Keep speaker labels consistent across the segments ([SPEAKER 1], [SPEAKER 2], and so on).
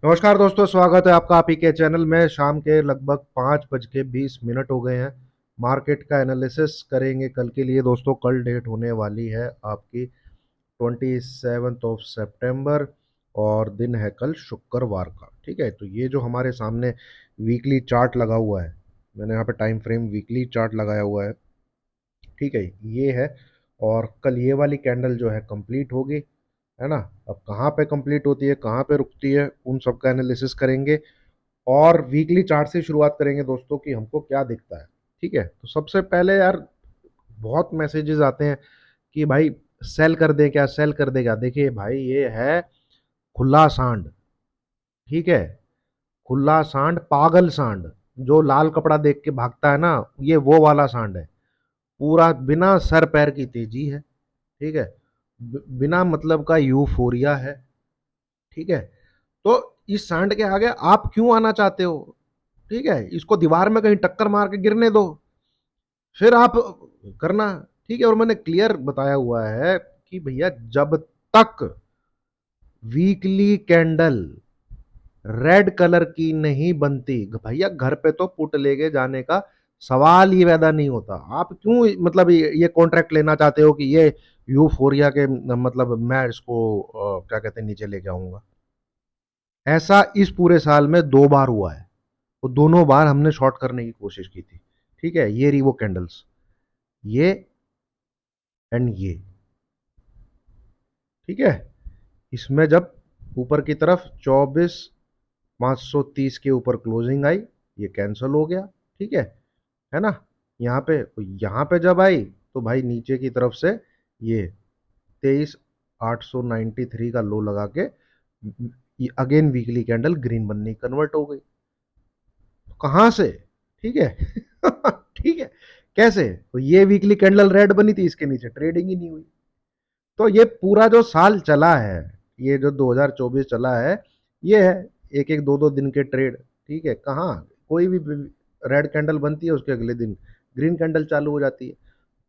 [SPEAKER 1] नमस्कार दोस्तों, स्वागत है आपका आप ही के चैनल में। शाम के लगभग 5:20 हो गए हैं। मार्केट का एनालिसिस करेंगे कल के लिए दोस्तों। कल डेट होने वाली है आपकी 27 सितंबर और दिन है कल शुक्रवार का। ठीक है, तो ये जो हमारे सामने वीकली चार्ट लगा हुआ है, मैंने यहाँ पे टाइम फ्रेम वीकली चार्ट लगाया हुआ है। ठीक है, ये है। और कल ये वाली कैंडल जो है कंप्लीट होगी, है ना। अब कहाँ पे कंप्लीट होती है, कहाँ पे रुकती है, उन सब का एनालिसिस करेंगे। और वीकली चार्ट से शुरुआत करेंगे दोस्तों कि हमको क्या दिखता है। ठीक है, तो सबसे पहले यार बहुत मैसेजेस आते हैं कि भाई सेल कर दे क्या, सेल कर दे क्या। देखिए भाई, ये है खुला सांड। ठीक है, खुला सांड, पागल सांड, जो लाल कपड़ा देख के भागता है ना, ये वो वाला सांड है। पूरा बिना सर पैर की तेजी है। ठीक है, बिना मतलब का यूफोरिया है। ठीक है, तो इस सांड के आगे आप क्यों आना चाहते हो। ठीक है, इसको दीवार में कहीं टक्कर मार के गिरने दो, फिर आप करना। ठीक है, और मैंने क्लियर बताया हुआ है कि भैया जब तक वीकली कैंडल रेड कलर की नहीं बनती, भैया घर पे तो पुट लेके जाने का सवाल ही पैदा नहीं होता। आप क्यों मतलब ये कॉन्ट्रैक्ट लेना चाहते हो कि ये यूफोरिया के मतलब मैं इसको क्या कहते हैं नीचे लेके आऊंगा। ऐसा इस पूरे साल में 2 बार हुआ है, वो दोनों बार हमने शॉर्ट करने की कोशिश की थी। ठीक है, ये रही वो कैंडल्स, ये एंड ये। ठीक है, इसमें जब ऊपर की तरफ 24,530 के ऊपर क्लोजिंग आई, ये कैंसिल हो गया। ठीक है ना। यहाँ पे जब आई तो भाई नीचे की तरफ से ये 23,893 का लो लगा के अगेन वीकली कैंडल ग्रीन बनने कन्वर्ट हो गई। तो कहां से। ठीक है ठीक है, कैसे। तो ये वीकली कैंडल रेड बनी थी, इसके नीचे ट्रेडिंग ही नहीं हुई। तो ये पूरा जो साल चला है, ये जो 2024 चला है, ये है एक एक दो दो दिन के ट्रेड। ठीक है, कहाँ कोई भी रेड कैंडल बनती है उसके अगले दिन ग्रीन कैंडल चालू हो जाती है।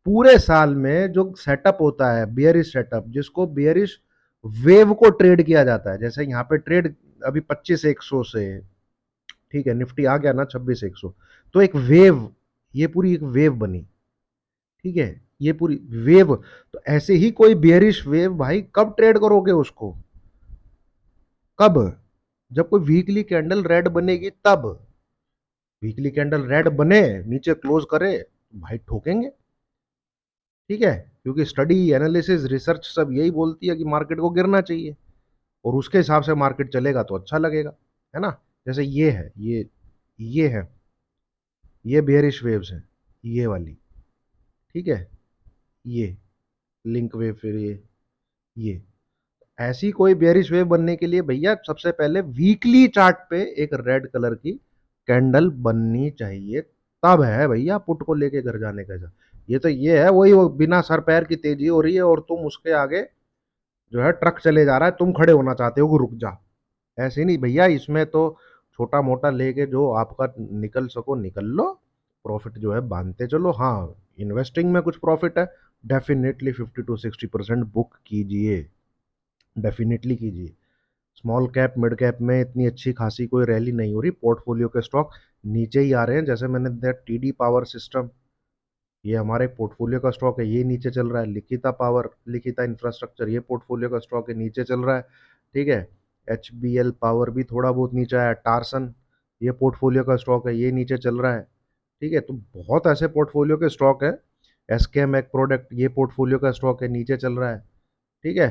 [SPEAKER 1] पूरे साल में जो सेटअप होता है बियरिश सेटअप, जिसको बियरिश वेव को ट्रेड किया जाता है, जैसे यहाँ पे ट्रेड अभी 25,100 से, ठीक है, निफ्टी आ गया ना 26,100, तो एक वेव, ये पूरी एक वेव बनी। ठीक है, ये पूरी वेव। तो ऐसे ही कोई बियरिश वेव भाई कब ट्रेड करोगे उसको, कब, जब कोई वीकली कैंडल रेड बनेगी तब। वीकली कैंडल रेड बने, नीचे क्लोज करे, भाई ठोकेंगे। ठीक है, क्योंकि स्टडी एनालिसिस रिसर्च सब यही बोलती है कि मार्केट को गिरना चाहिए, और उसके हिसाब से मार्केट चलेगा तो अच्छा लगेगा, है ना। जैसे ये है, ये है, ये बियरिश वेव्स है, ये वाली। ठीक है, ये लिंक वेव, फिर ये ऐसी कोई बेयरिश वेव बनने के लिए भैया सबसे पहले वीकली चार्ट पे एक रेड कलर की कैंडल बननी चाहिए, तब है भैया पुट को लेके घर जाने का। ये तो ये है वही, वो बिना सर पैर की तेजी हो रही है और तुम उसके आगे जो है ट्रक चले जा रहा है, तुम खड़े होना चाहते हो कि रुक जा। ऐसे नहीं भैया, इसमें तो छोटा मोटा लेके जो आपका निकल सको निकल लो, प्रॉफिट जो है बांधते चलो। हाँ, इन्वेस्टिंग में कुछ प्रॉफिट है, डेफिनेटली 50 to 60% बुक कीजिए, डेफिनेटली कीजिए। स्मॉल कैप मिड कैप में इतनी अच्छी खासी कोई रैली नहीं हो रही, पोर्टफोलियो के स्टॉक नीचे ही आ रहे हैं। जैसे मैंने दिया टीडी पावर सिस्टम, ये हमारे पोर्टफोलियो का स्टॉक है, ये नीचे चल रहा है। लिखिता पावर, लिखिता इंफ्रास्ट्रक्चर, ये पोर्टफोलियो का स्टॉक है, नीचे चल रहा है। ठीक है, एच बी एल पावर भी थोड़ा बहुत नीचे आया। टारसन, ये पोर्टफोलियो का स्टॉक है, ये नीचे चल रहा है। ठीक है, तो बहुत ऐसे पोर्टफोलियो के स्टॉक है। एसकेएम एक प्रोडक्ट, ये पोर्टफोलियो का स्टॉक है, नीचे चल रहा है। ठीक है,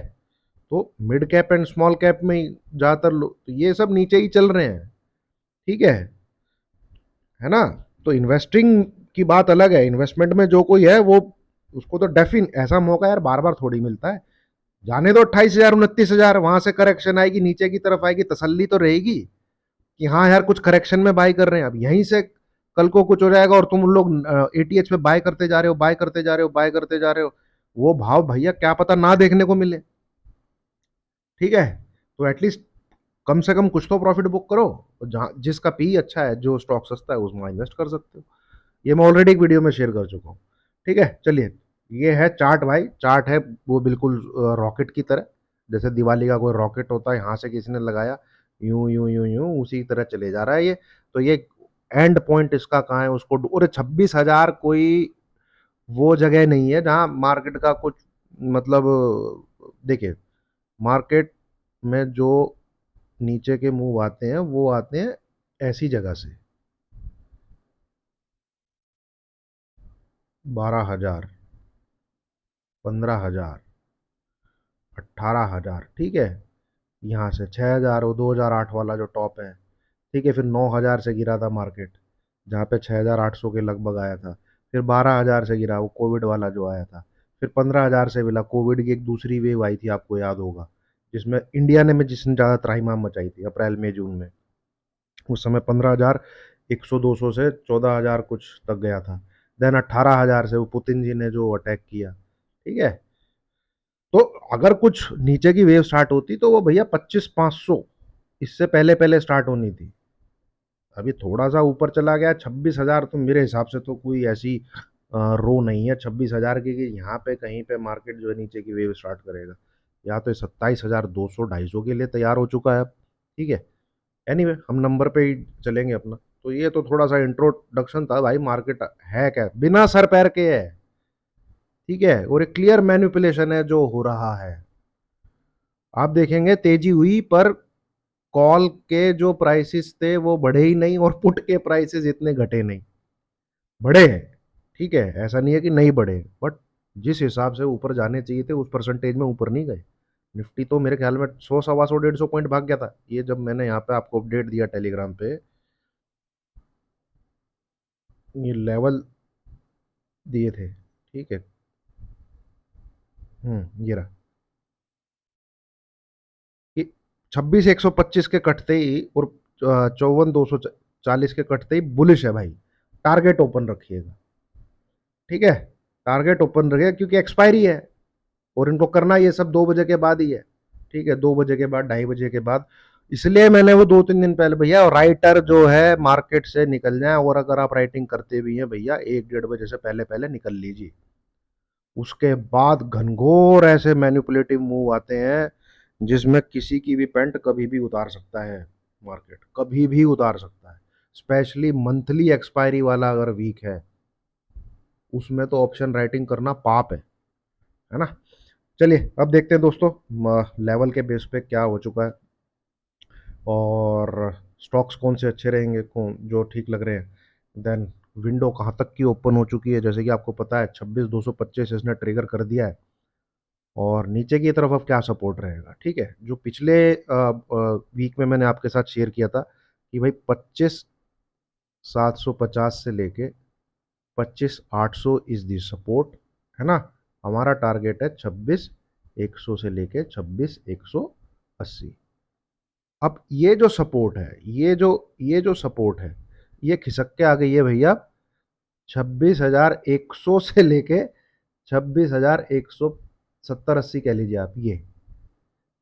[SPEAKER 1] तो mid cap and small cap में ज्यादातर लोग तो ये सब नीचे ही चल रहे हैं। ठीक है ना। तो इन्वेस्टिंग की बात अलग है, इन्वेस्टमेंट में जो कोई है वो, उसको तो डेफिन ऐसा मौका यार बार बार थोड़ी मिलता है। जाने दो 28,000 29,000, वहां से करेक्शन आएगी, नीचे की तरफ आएगी, तसल्ली तो रहेगी कि हाँ यार कुछ करेक्शन में बाय कर रहे हैं। अब यहीं से कल को कुछ हो जाएगा और तुम उन लोग एटीएच पे बाय करते जा रहे हो, बाय करते जा रहे हो, बाय करते जा रहे हो, वो भाव भैया क्या पता ना देखने को मिले। ठीक है, तो एटलीस्ट कम से कम कुछ तो प्रॉफिट बुक करो। जहाँ जिसका पी अच्छा है, जो स्टॉक सस्ता है, उसमें इन्वेस्ट कर सकते हो। ये मैं ऑलरेडी एक वीडियो में शेयर कर चुका हूँ। ठीक है, चलिए, ये है चार्ट भाई। चार्ट है वो बिल्कुल रॉकेट की तरह, जैसे दिवाली का कोई रॉकेट होता है, यहाँ से किसी ने लगाया, यूं यूं यूं यूं उसी तरह चले जा रहा है ये। तो ये एंड पॉइंट इसका कहाँ है उसको, और 26,000 कोई वो जगह नहीं है जहां मार्केट का कुछ मतलब, देखिए मार्केट में जो नीचे के मूव आते हैं वो आते हैं ऐसी जगह से। 12,000, 15,000, 18,000, ठीक है। यहाँ से 6,000, वो 2008 वाला जो टॉप है, ठीक है। फिर 9,000 से गिरा था मार्केट, जहाँ पे 6,800 के लगभग आया था। फिर 12,000 से गिरा, वो कोविड वाला जो आया था। फिर 15,000 से मिला, कोविड की एक दूसरी वेव आई थी, आपको याद होगा, जिसमें इंडिया ने में जिसने ज़्यादा त्राहिमाम मचाई थी, अप्रैल मई जून में। उस समय 15,000, 100 200 से 14,000 कुछ तक गया था। देन 18,000 से वो पुतिन जी ने जो अटैक किया, ठीक है। तो अगर कुछ नीचे की वेव स्टार्ट होती तो वो भैया 25,500 इससे पहले पहले स्टार्ट होनी थी। अभी थोड़ा सा ऊपर चला गया 26,000, तो मेरे हिसाब से तो कोई ऐसी रो नहीं है 26,000 की कि यहाँ पे कहीं पे मार्केट जो है नीचे की वेव स्टार्ट करेगा। या तो 27,200 250 के लिए तैयार हो चुका है अब, ठीक है। एनीवे हम नंबर पे ही चलेंगे अपना। तो ये तो थोड़ा सा इंट्रोडक्शन था भाई, मार्केट है क्या, बिना सर पैर के है, ठीक है। और एक क्लियर मैनिपुलेशन है जो हो रहा है। आप देखेंगे तेजी हुई पर कॉल के जो प्राइसेस थे वो बढ़े ही नहीं, और पुट के प्राइसेस इतने घटे नहीं, बढ़े हैं, ठीक है। ऐसा नहीं है कि नहीं बढ़े, बट जिस हिसाब से ऊपर जाने चाहिए थे उस परसेंटेज में ऊपर नहीं गए। निफ्टी तो मेरे ख्याल में 100 सवा सौ 150 पॉइंट भाग गया था, ये जब मैंने यहाँ पे आपको अपडेट दिया टेलीग्राम पे, ये लेवल दिए थे, ठीक है। ये रहा कि 26,125 के कटते ही और 54,240 के कटते ही बुलिश है भाई। टारगेट ओपन रखिएगा, ठीक है। टारगेट ओपन रखिएगा क्योंकि एक्सपायरी है, और इनको करना ये सब 2 बजे के बाद ही है, ठीक है। 2 बजे के बाद, 2:30 बजे के बाद। इसलिए मैंने वो 2 3 दिन पहले भैया, राइटर जो है मार्केट से निकल जाए, और अगर आप राइटिंग करते भी हैं भैया 1 1:30 बजे से पहले पहले निकल लीजिए। उसके बाद घनघोर ऐसे मैनिपुलेटिव मूव आते हैं जिसमें किसी की भी पेंट कभी भी उतार सकता है, मार्केट कभी भी उतार सकता है। स्पेशली मंथली एक्सपायरी वाला अगर वीक है, उसमें तो ऑप्शन राइटिंग करना पाप है ना। चलिए अब देखते हैं दोस्तों लेवल के बेस पे क्या हो चुका है, और स्टॉक्स कौन से अच्छे रहेंगे, कौन जो ठीक लग रहे हैं। देन विंडो कहाँ तक की ओपन हो चुकी है, जैसे कि आपको पता है 26,225 इसने ट्रिगर कर दिया है। और नीचे की तरफ अब क्या सपोर्ट रहेगा, ठीक है। जो पिछले वीक में मैंने आपके साथ शेयर किया था कि भाई 25,750 से लेके 25,800 इज दी सपोर्ट, है ना। हमारा टारगेट है 26,100 से लेके 26,180। अब ये जो सपोर्ट है, ये जो सपोर्ट है, ये खिसक के आ गई है भैया 26,100 से लेके 26,170 80 कह लीजिए आप।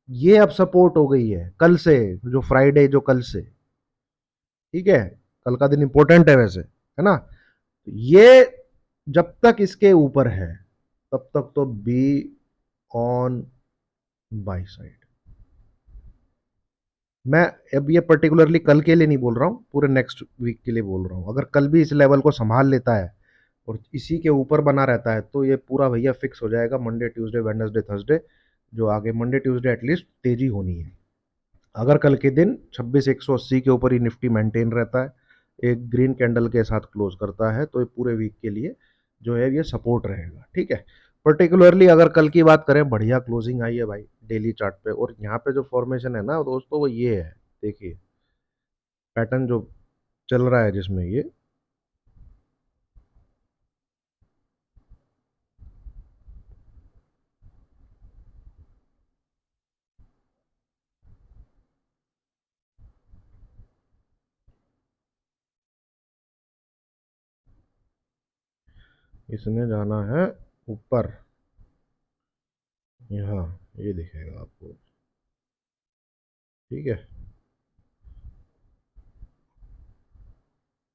[SPEAKER 1] ये अब सपोर्ट हो गई है कल से, जो फ्राइडे जो कल से, ठीक है। कल का दिन इंपॉर्टेंट है वैसे, है ना। ये जब तक इसके ऊपर है तब तक तो बी ऑन बाई साइड। मैं अब ये पर्टिकुलरली कल के लिए नहीं बोल रहा हूँ, पूरे नेक्स्ट वीक के लिए बोल रहा हूँ। अगर कल भी इस लेवल को संभाल लेता है और इसी के ऊपर बना रहता है तो ये पूरा भैया फिक्स हो जाएगा। मंडे ट्यूसडे वेडनेसडे थर्सडे जो आगे, मंडे ट्यूसडे एटलीस्ट तेजी होनी है। अगर कल के दिन 26,180 के ऊपर ही निफ्टी मेंटेन रहता है, एक ग्रीन कैंडल के साथ क्लोज करता है, तो ये पूरे वीक के लिए जो है ये सपोर्ट रहेगा, ठीक है। पर्टिकुलरली अगर कल की बात करें, बढ़िया क्लोजिंग आई है भाई डेली चार्ट पे, और यहाँ पे जो फॉर्मेशन है ना दोस्तों वो ये है, देखिए पैटर्न जो चल रहा है जिसमें ये इसने जाना है ऊपर, यहाँ ये दिखेगा आपको, ठीक है।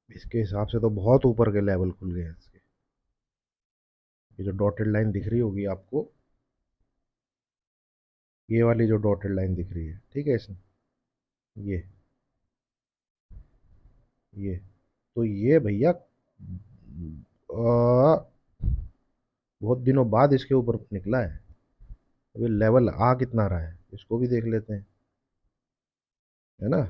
[SPEAKER 1] इसके हिसाब से तो बहुत ऊपर के लेवल खुल गए हैं इसके। ये जो डॉटेड लाइन दिख रही होगी आपको, ये वाली जो डॉटेड लाइन दिख रही है, ठीक है, इसमें ये ये तो ये भैया बहुत दिनों बाद इसके ऊपर निकला है। अभी लेवल आ कितना रहा है इसको भी देख लेते हैं, है ना।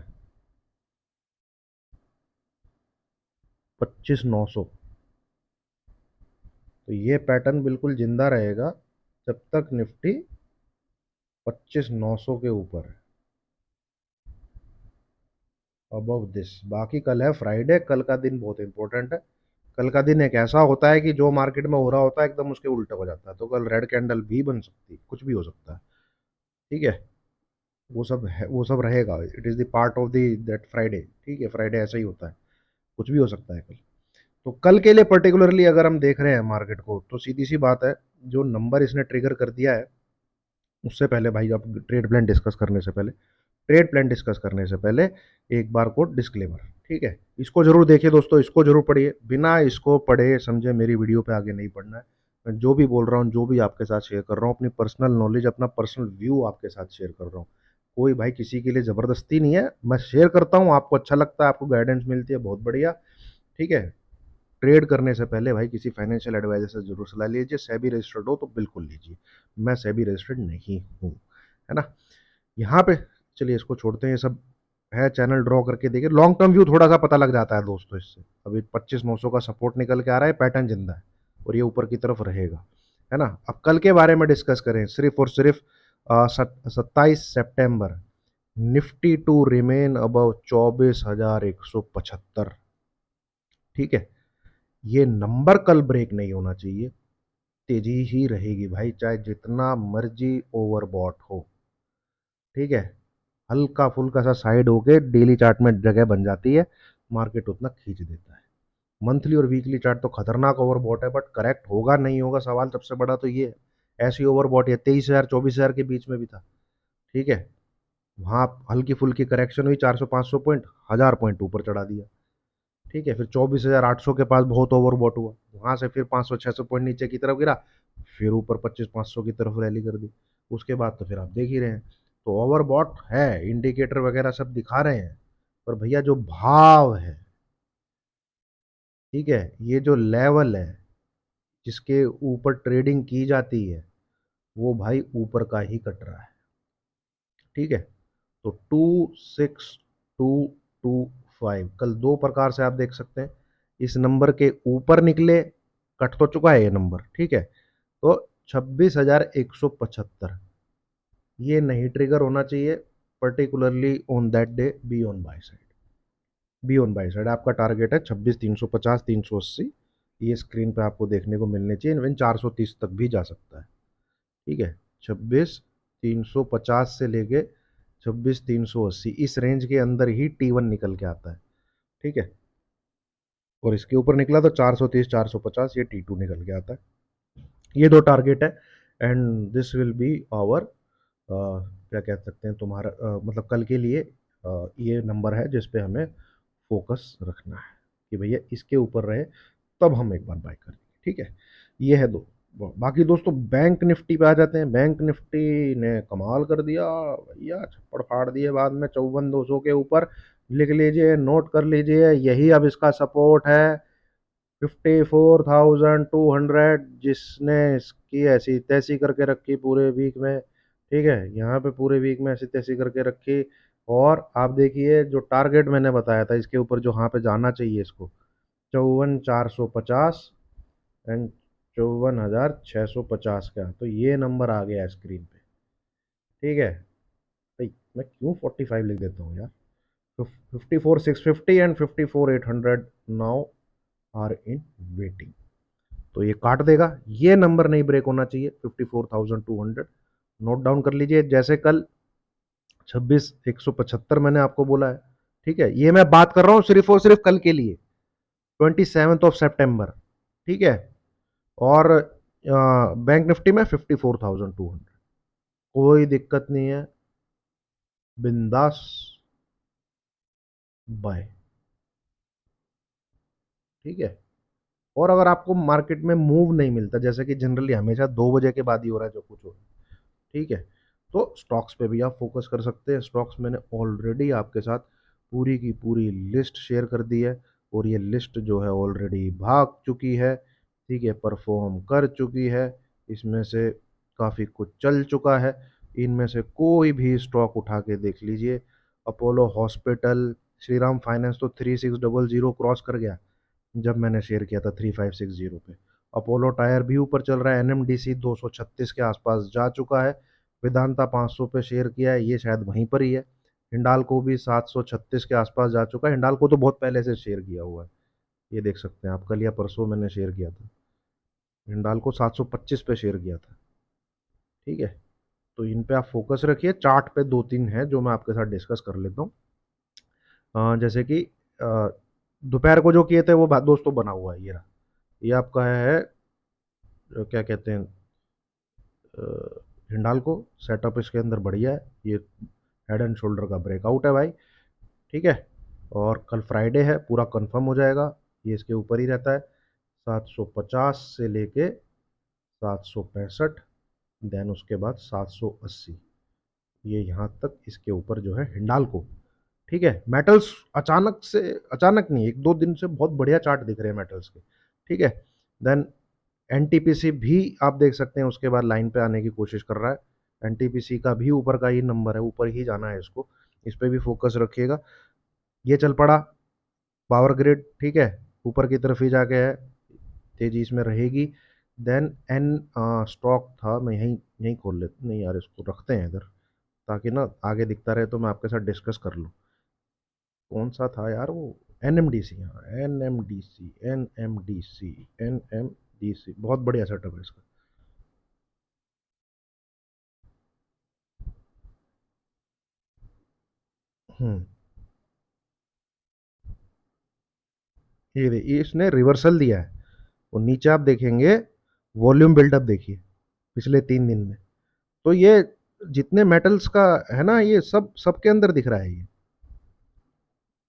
[SPEAKER 1] 25,900। तो ये पैटर्न बिल्कुल जिंदा रहेगा जब तक निफ्टी 25,900 के ऊपर है, अबव दिस। बाकी कल है फ्राइडे, कल का दिन बहुत इंपॉर्टेंट है। कल का दिन एक ऐसा होता है कि जो मार्केट में हो रहा होता है एकदम उसके उल्टा हो जाता है, तो कल रेड कैंडल भी बन सकती है, कुछ भी हो सकता है। ठीक है, वो सब है, वो सब रहेगा। It is the part of the that Friday. ठीक है, फ्राइडे ऐसा ही होता है, कुछ भी हो सकता है कल। तो कल के लिए पर्टिकुलरली अगर हम देख रहे हैं मार्केट को, तो सीधी सी बात है, जो नंबर इसने ट्रिगर कर दिया है, उससे पहले भाई, आप ट्रेड प्लान डिस्कस करने से पहले, ट्रेड प्लान डिस्कस करने से पहले एक बार को डिस्क्लेमर। ठीक है, इसको जरूर देखिए दोस्तों, इसको जरूर पढ़िए। बिना इसको पढ़े समझे मेरी वीडियो पे आगे नहीं पढ़ना है। मैं जो भी बोल रहा हूँ, जो भी आपके साथ शेयर कर रहा हूँ, अपनी पर्सनल नॉलेज, अपना पर्सनल व्यू आपके साथ शेयर कर रहा हूँ। कोई भाई किसी के लिए ज़बरदस्ती नहीं है, मैं शेयर करता हूँ, आपको अच्छा लगता है, आपको गाइडेंस मिलती है, बहुत बढ़िया। ठीक है, ट्रेड करने से पहले भाई किसी फाइनेंशियल एडवाइजर से जरूर सलाह लीजिए। सेबी रजिस्टर्ड हो तो बिल्कुल लीजिए, मैं सेबी रजिस्टर्ड नहीं हूँ, है ना। यहाँ पे चलिए इसको छोड़ते हैं, ये सब है। चैनल ड्रॉ करके देखिए, लॉन्ग टर्म व्यू थोड़ा सा पता लग जाता है दोस्तों इससे। अभी 25,900 का सपोर्ट निकल के आ रहा है, पैटर्न जिंदा है और ये ऊपर की तरफ रहेगा, है ना। अब कल के बारे में डिस्कस करें, सिर्फ और सिर्फ 27 सितंबर, निफ्टी टू रिमेन अबव 24,175। ठीक है, ये नंबर कल ब्रेक नहीं होना चाहिए, तेजी ही रहेगी भाई, चाहे जितना मर्जी ओवरबॉट हो। ठीक है, हल्का फुल्का सा साइड होके डेली चार्ट में जगह बन जाती है, मार्केट उतना खींच देता है। मंथली और वीकली चार्ट तो खतरनाक ओवरबॉट है, बट करेक्ट होगा नहीं होगा, सवाल सबसे बड़ा तो ये है। ऐसी ओवरबॉट ये 23,000 24,000 के बीच में भी था। ठीक है, वहां हल्की फुल्की करेक्शन हुई, 400 500 पॉइंट, 1000 पॉइंट ऊपर चढ़ा दिया। ठीक है, फिर 24,800 के पास बहुत ओवरबॉट हुआ, वहां से फिर 500 600 पॉइंट नीचे की तरफ गिरा, फिर ऊपर 25 500 की तरफ रैली कर दी। उसके बाद तो फिर आप देख ही रहे हैं। तो ओवरबॉट है, इंडिकेटर वगैरह सब दिखा रहे हैं, पर भैया जो भाव है, ठीक है, ये जो लेवल है जिसके ऊपर ट्रेडिंग की जाती है, वो भाई ऊपर का ही कट रहा है। ठीक है, तो 26,225 कल दो प्रकार से आप देख सकते हैं। इस नंबर के ऊपर निकले, कट तो चुका है ये नंबर, ठीक है, तो 26,175 ये नहीं ट्रिगर होना चाहिए, particularly on that day be on by side. Be on by side आपका टारगेट है 26,350 380, ये स्क्रीन पे आपको देखने को मिलने चाहिए, इवन 430 तक भी जा सकता है। ठीक है, 26,350 से लेके 26,380 इस रेंज के अंदर ही T1 निकल के आता है। ठीक है, और इसके ऊपर निकला तो 430 450 ये T2 निकल के आता है। ये दो टारगेट है, and this will be our, क्या कह सकते हैं, तुम्हारा मतलब कल के लिए ये नंबर है जिस पे हमें फोकस रखना है कि भैया इसके ऊपर रहे, तब हम एक बार बाय करेंगे। ठीक है, ये है दो। बाकी दोस्तों बैंक निफ्टी पे आ जाते हैं। बैंक निफ्टी ने कमाल कर दिया भैया, छप्पड़ फाड़ दिए बाद में 54,200 के ऊपर। लिख लीजिए, नोट कर लीजिए, यही अब इसका सपोर्ट है, 54,200, जिसने इसकी ऐसी तैसी करके रखी पूरे वीक में। ठीक है, यहाँ पे पूरे वीक में ऐसी तैसी करके रखी, और आप देखिए जो टारगेट मैंने बताया था इसके ऊपर, जो यहाँ पे जाना चाहिए इसको, 54,450 एंड 54,650 का, तो ये नंबर आ गया स्क्रीन पे। ठीक है भाई, मैं क्यों 45 लिख देता हूँ यार। 54,650 and 54,800 now are in waiting. तो ये काट देगा, ये नंबर नहीं ब्रेक होना चाहिए, 54,200। नोट डाउन कर लीजिए, जैसे कल 26,175 मैंने आपको बोला है। ठीक है, ये मैं बात कर रहा हूँ सिर्फ और सिर्फ कल के लिए, 27 सितंबर। ठीक है, और बैंक निफ्टी में 54,200, कोई दिक्कत नहीं है, बिंदास बाय। ठीक है, और अगर आपको मार्केट में मूव नहीं मिलता, जैसे कि जनरली हमेशा 2 बजे के बाद ही हो रहा है जो कुछ हो रहा है, ठीक है, तो स्टॉक्स पे भी आप फोकस कर सकते हैं। स्टॉक्स मैंने ऑलरेडी आपके साथ पूरी की पूरी लिस्ट शेयर कर दी है, और ये लिस्ट जो है ऑलरेडी भाग चुकी है, ठीक है, परफॉर्म कर चुकी है। इसमें से काफ़ी कुछ चल चुका है। इनमें से कोई भी स्टॉक उठा के देख लीजिए। अपोलो हॉस्पिटल, श्रीराम फाइनेंस तो 3600 क्रॉस कर गया जब मैंने शेयर किया था 3560 पे। अपोलो टायर भी ऊपर चल रहा है। एनएमडीसी 236 के आसपास जा चुका है। वेदांता 500 पे शेयर किया है, ये शायद वहीं पर ही है। हिंडाल्को भी 736 के आसपास जा चुका है। हिंडाल्को तो बहुत पहले से शेयर किया हुआ है, ये देख सकते हैं आप, कल या परसों मैंने शेयर किया था। हिंडाल्को 725 पे शेयर किया था, ठीक है। तो इन पे आप फोकस रखिए। चार्ट पे दो तीन है जो मैं आपके साथ डिस्कस कर लेता हूँ। जैसे कि दोपहर को जो किए थे वो दोस्तों बना हुआ है, ये रहा। ये आपका है क्या कहते हैं, हिंडाल्को। सेटअप इसके अंदर बढ़िया है। ये हेड एंड शोल्डर का ब्रेकआउट है भाई, ठीक है। और कल फ्राइडे है, पूरा कंफर्म हो जाएगा। ये इसके ऊपर ही रहता है, 750 से लेके 765, देन उसके बाद 780, ये यहाँ तक इसके ऊपर जो है हिंडाल्को, ठीक है। मेटल्स अचानक से, अचानक नहीं, एक दो दिन से बहुत बढ़िया चार्ट दिख रहे हैं मेटल्स के, ठीक है। देन एनटीपीसी भी आप देख सकते हैं, उसके बाद लाइन पे आने की कोशिश कर रहा है। एनटीपीसी का भी ऊपर का ही नंबर है, ऊपर ही जाना है इसको, इस पे भी फोकस रखिएगा। ये चल पड़ा पावर ग्रिड, ठीक है, ऊपर की तरफ ही जाके है, तेजी इसमें रहेगी। देन एन स्टॉक था, मैं यहीं यहीं खोल लेता, नहीं यार इसको रखते हैं इधर, ताकि ना आगे दिखता रहे तो मैं आपके साथ डिस्कस कर लूँ। कौन सा था यार वो, एनएमडीसी, हाँ एनएमडीसी, एनएमडीसी, एनएमडीसी बहुत बढ़िया सेटअप है इसका। हम्म, ये इसने रिवर्सल दिया है। और नीचे आप देखेंगे वॉल्यूम बिल्डअप देखिए पिछले 3 दिन में। तो ये जितने मेटल्स का है ना, ये सब सबके अंदर दिख रहा है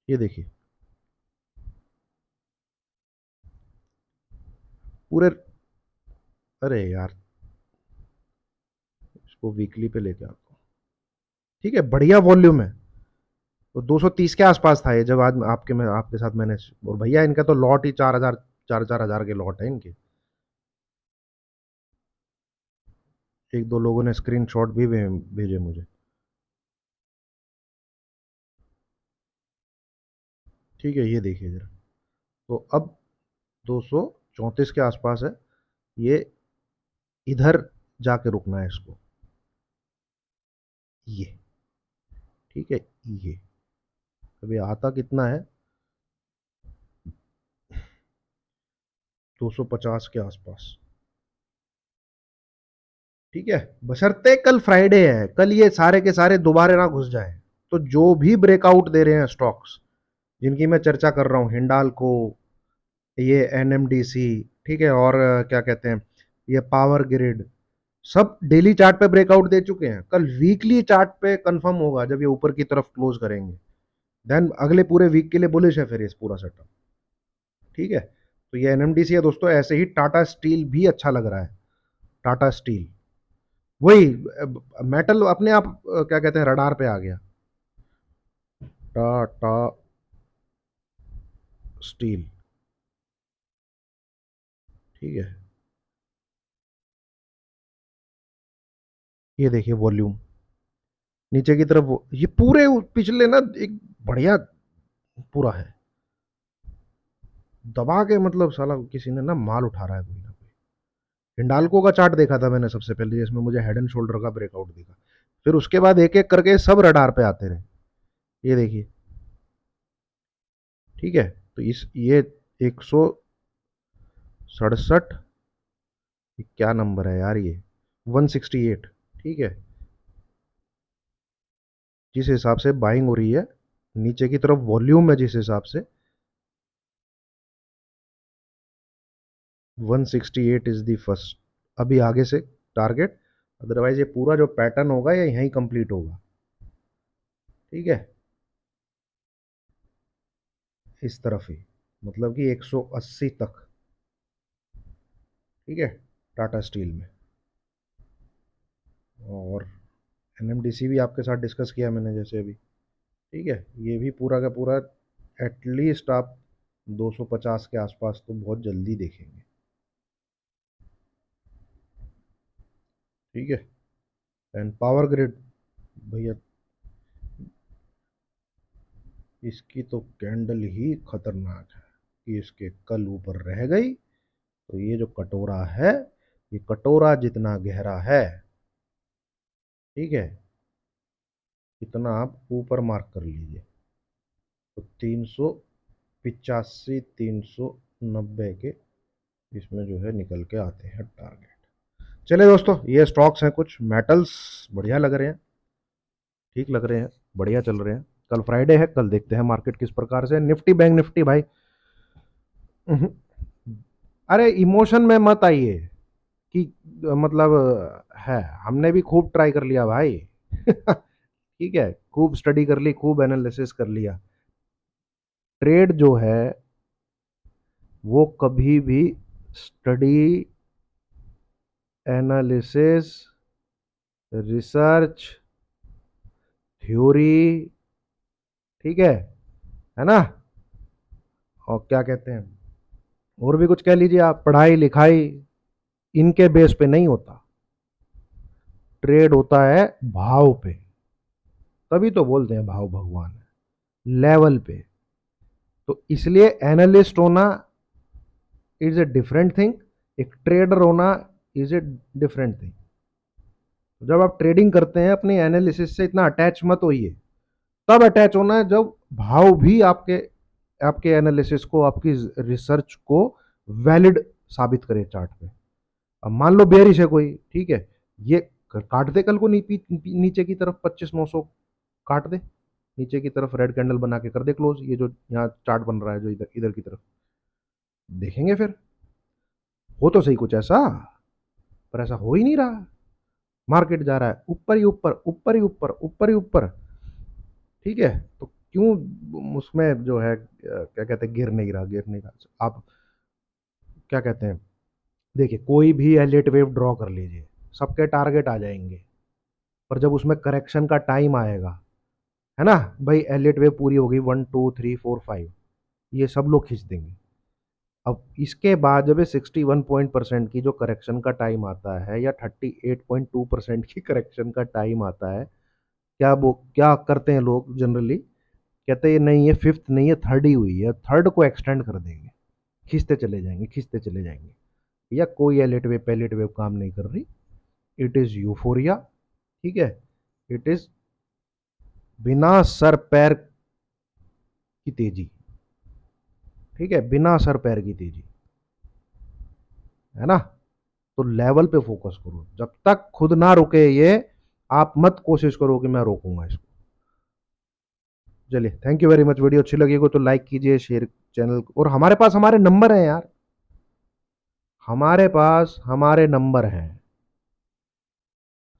[SPEAKER 1] ये देखिए पूरे। अरे यार इसको वीकली पे लेके आता हूँ, ठीक है, बढ़िया वॉल्यूम है। तो 230 के आसपास था ये जब आज मैं आपके साथ मैंने, और भैया इनका तो लॉट ही 4,000, 4,000 के लॉट है इनके। एक दो लोगों ने स्क्रीनशॉट भी भेजे मुझे, ठीक है। ये देखिए जरा, तो अब 234 के आसपास है ये, इधर जाके रुकना है इसको, ये, ठीक है। ये अभी आता कितना है, 250 के आसपास, ठीक है। बशर्ते कल फ्राइडे है, कल ये सारे के सारे दोबारा ना घुस जाए। तो जो भी ब्रेकआउट दे रहे हैं स्टॉक्स जिनकी मैं चर्चा कर रहा हूँ, हिंडाल्को, ये एनएमडीसी, ठीक है, और क्या कहते हैं, ये पावर ग्रिड, सब डेली चार्ट पे ब्रेकआउट दे चुके हैं। कल वीकली चार्ट पे कंफर्म होगा जब ये ऊपर की तरफ क्लोज करेंगे। देन अगले पूरे वीक के लिए बुलिश है फिर इस पूरा सेटअप, ठीक है। तो ये एनएमडीसी है दोस्तों। ऐसे ही टाटा स्टील भी अच्छा लग रहा है। टाटा स्टील वही मेटल अपने आप क्या कहते हैं, रडार पे आ गया, टाटा स्टील, ठीक है। ये देखिए वॉल्यूम नीचे की तरफ, ये पूरे पिछले ना एक बढ़िया पूरा है, दबा के, मतलब साला किसी ने ना माल उठा रहा है कोई ना कोई। हिंडाल्को का चार्ट देखा था मैंने सबसे पहले, जिसमें मुझे हेड एंड शोल्डर का ब्रेकआउट दिखा। फिर उसके बाद एक एक करके सब रडार पे आते रहे, ये देखिए, ठीक है। तो इस ये 167, क्या नंबर है यार ये, 168, ठीक है। जिस हिसाब से बाइंग हो रही है, नीचे की तरफ वॉल्यूम है जिस हिसाब से, 168 इज द फर्स्ट, अभी आगे से टारगेट। अदरवाइज ये पूरा जो पैटर्न होगा ये यहीं कंप्लीट होगा, ठीक है, इस तरफ ही, मतलब कि 180 तक, ठीक है, टाटा स्टील में। और एनएमडीसी भी आपके साथ डिस्कस किया मैंने जैसे अभी, ठीक है। ये भी पूरा का पूरा एटलीस्ट आप 250 के आसपास तो बहुत जल्दी देखेंगे, ठीक है। एंड पावर ग्रिड भैया, इसकी तो कैंडल ही खतरनाक है कि इसके कल ऊपर रह गई तो ये जो कटोरा है, ये कटोरा जितना गहरा है, ठीक है, इतना आप ऊपर मार्क कर लीजिए। तो 385 390 के इसमें जो है निकल के आते हैं टारगेट। चलिए दोस्तों, ये स्टॉक्स हैं, कुछ मेटल्स बढ़िया लग रहे हैं, ठीक लग रहे हैं, बढ़िया चल रहे हैं। कल फ्राइडे है, कल देखते हैं मार्केट किस प्रकार से। निफ्टी बैंक निफ्टी भाई, अरे इमोशन में मत आइए कि मतलब है, हमने भी खूब ट्राई कर लिया भाई। ठीक है, खूब स्टडी कर ली, खूब एनालिसिस कर लिया। ट्रेड जो है वो कभी भी स्टडी, एनालिसिस, रिसर्च, थ्योरी, ठीक है ना, और क्या कहते हैं, और भी कुछ कह लीजिए आप, पढ़ाई लिखाई, इनके बेस पे नहीं होता। ट्रेड होता है भाव पे, तभी तो बोलते हैं भाव भगवान है, लेवल पे। तो इसलिए एनालिस्ट होना इज ए डिफरेंट थिंग, एक ट्रेडर होना इज ए डिफरेंट थिंग। जब आप ट्रेडिंग करते हैं अपनी एनालिसिस से इतना अटैच मत होइए, तब अटैच होना है जब भाव भी आपके आपके एनालिसिस को, आपकी रिसर्च को वैलिड साबित करे चार्ट पे। अब मान लो बेरिश है कोई, ठीक है, ये काट दे कल को नीचे की तरफ 25,900 काट दे, नीचे की तरफ रेड कैंडल बना के कर दे क्लोज, ये जो यहाँ चार्ट बन रहा है जो इधर इधर की तरफ, देखेंगे फिर। हो तो सही कुछ ऐसा, पर ऐसा हो ही नहीं रहा। मार्केट जा रहा है ऊपर ही ऊपर, ऊपर ही ऊपर, ऊपर ही ऊपर, ठीक है। तो क्यों उसमें जो है क्या कहते हैं, गिर नहीं रहा। आप क्या कहते हैं, देखिए कोई भी एलिट वेव ड्रॉ कर लीजिए, सबके टारगेट आ जाएंगे, पर जब उसमें करेक्शन का टाइम आएगा, है ना भाई, एलिट वेव पूरी हो गई 1 2 3 4 5, ये सब लोग खींच देंगे। अब इसके बाद जब ये 61% की जो करेक्शन का टाइम आता है, या 38.2% की करेक्शन का टाइम आता है, क्या करते हैं लोग जनरली, कहते हैं नहीं ये फिफ्थ नहीं है, थर्ड ही हुई है, थर्ड को एक्सटेंड कर देंगे, खींचते चले जाएंगे, खींचते चले जाएंगे। या कोई एलिट वेव पैलेट वेव काम नहीं कर रही, इट इज यूफोरिया, ठीक है। इट इज बिना सर पैर की तेजी, ठीक है, बिना सर पैर की तेजी, है ना। तो लेवल पे फोकस करो, जब तक खुद ना रुके ये, आप मत कोशिश करो कि मैं रोकूंगा इसको। चलिए, thank you very much. Video अच्छी लगी हो तो लाइक कीजिए, शेयर चैनल, और हमारे पास हमारे नंबर हैं यार, हमारे पास हमारे नंबर हैं।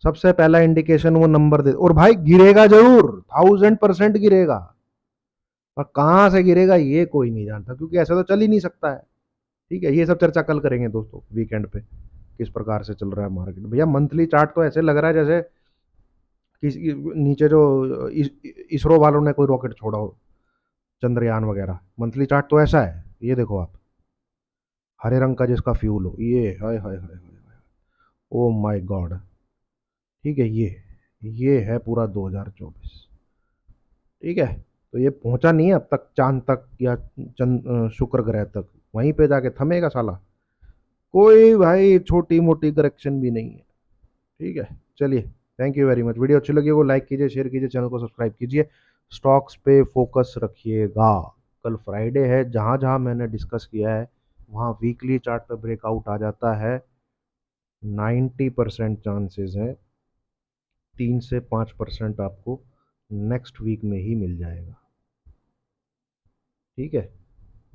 [SPEAKER 1] सबसे पहला इंडिकेशन वो नंबर दे, और भाई गिरेगा जरूर, 1000% गिरेगा, और कहां से गिरेगा ये कोई नहीं जानता, क्योंकि ऐसा तो चल ही नहीं सकता है, ठीक है। ये सब चर्चा कल करेंगे दोस्तों वीकेंड पे, किस प्रकार से चल रहा है मार्केट। भैया मंथली चार्ट तो ऐसे लग रहा है जैसे कि नीचे जो इसरो वालों ने कोई रॉकेट छोड़ा हो, चंद्रयान वगैरह। मंथली चार्ट तो ऐसा है, ये देखो आप, हरे रंग का जिसका फ्यूल हो, ये हाय हाय हाय हाय, ओ माय गॉड, ठीक है। ये है पूरा 2024, ठीक है। तो ये पहुंचा नहीं है अब तक चांद तक, या शुक्र ग्रह तक, वहीं पे जाके थमेगा साला। कोई भाई छोटी मोटी करेक्शन भी नहीं है, ठीक है। चलिए, thank you very much. Video अच्छी लगी हो लाइक कीजिए, शेयर कीजिए, चैनल को सब्सक्राइब कीजिए। स्टॉक्स पे फोकस रखिएगा। कल फ्राइडे है, जहां जहां मैंने डिस्कस किया है वहां वीकली चार्ट पे ब्रेकआउट आ जाता है, 90% चांसेस है 3 से 5% आपको नेक्स्ट वीक में ही मिल जाएगा, ठीक है,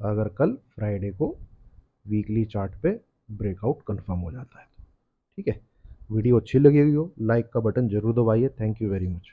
[SPEAKER 1] अगर कल फ्राइडे को वीकली चार्ट पे ब्रेकआउट कंफर्म हो जाता है तो, ठीक है। वीडियो अच्छी लगी हो, लाइक का बटन जरूर दबाइए। Thank you very much.